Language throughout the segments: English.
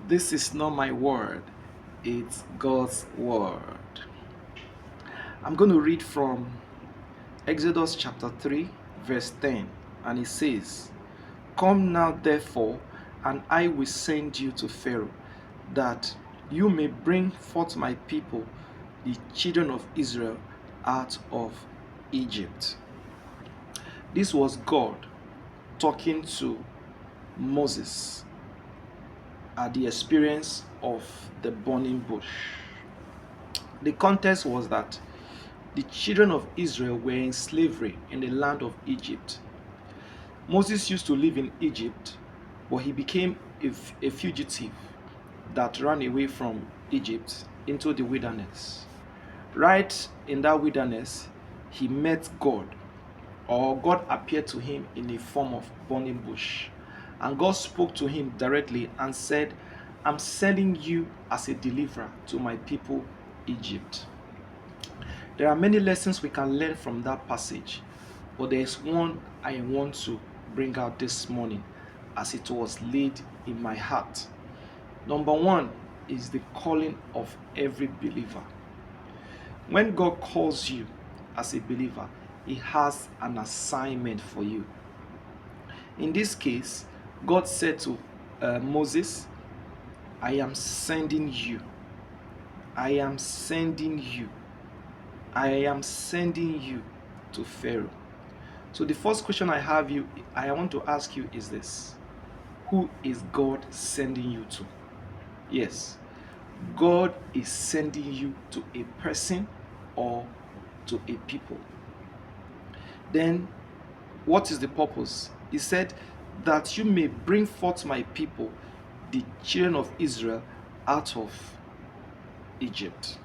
This is not my word, it's God's word. I'm going to read from Exodus chapter 3, verse 10, and it says, "Come now, therefore, and I will send you to Pharaoh, that you may bring forth my people, the children of Israel, out of Egypt." This was God talking to Moses at the experience of the burning bush. The context was that the children of Israel were in slavery in the land of Egypt. Moses used to live in Egypt, but he became a fugitive that ran away from Egypt into the wilderness. Right in that wilderness, he met God, or God appeared to him in a form of burning bush. And God spoke to him directly and said, "I'm sending you as a deliverer to my people, Egypt." There are many lessons we can learn from that passage, but there is one I want to bring out this morning as it was laid in my heart. Number one is the calling of every believer. When God calls you as a believer, He has an assignment for you. In this case, God said to Moses, "I am sending you. I am sending you. I am sending you to Pharaoh." So the first question I want to ask you is this: who is God sending you to? Yes, God is sending you to a person or to a people. Then what is the purpose? He said that you may bring forth my people, the children of Israel, out of Egypt.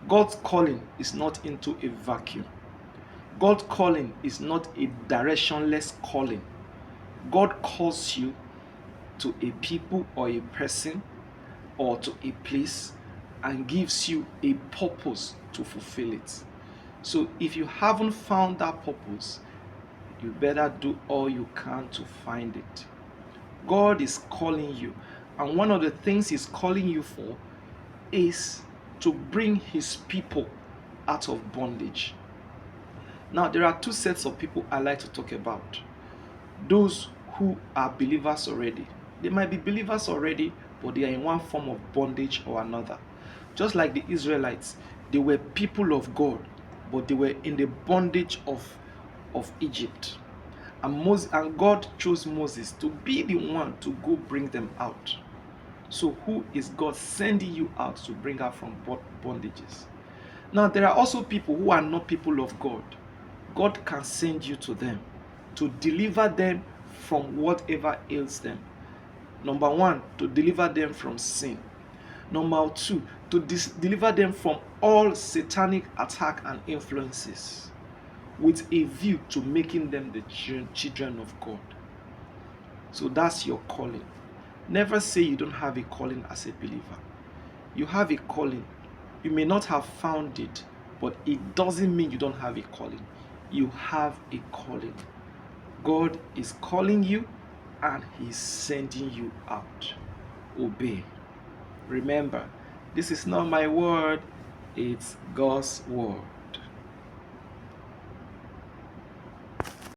God's calling is not into a vacuum. God's calling is not a directionless calling. God calls you to a people or a person or to a place and gives you a purpose to fulfill it. So if you haven't found that purpose, you better do all you can to find it. God is calling you, and one of the things He's calling you for is to bring His people out of bondage. Now, there are two sets of people I like to talk about. Those who are believers already. They might be believers already, but they are in one form of bondage or another. Just like the Israelites, they were people of God, but they were in the bondage of Egypt. And God chose Moses to be the one to go bring them out. So who is God sending you out to bring out from bondages? Now, there are also people who are not people of God. God can send you to them to deliver them from whatever ails them. Number one, to deliver them from sin. Number two, to deliver them from all satanic attack and influences, with a view to making them the children of God. So that's your calling. Never say you don't have a calling as a believer. You have a calling. You may not have found it, but it doesn't mean you don't have a calling. You have a calling. God is calling you and He's sending you out. Obey. Remember, this is not my word, it's God's word.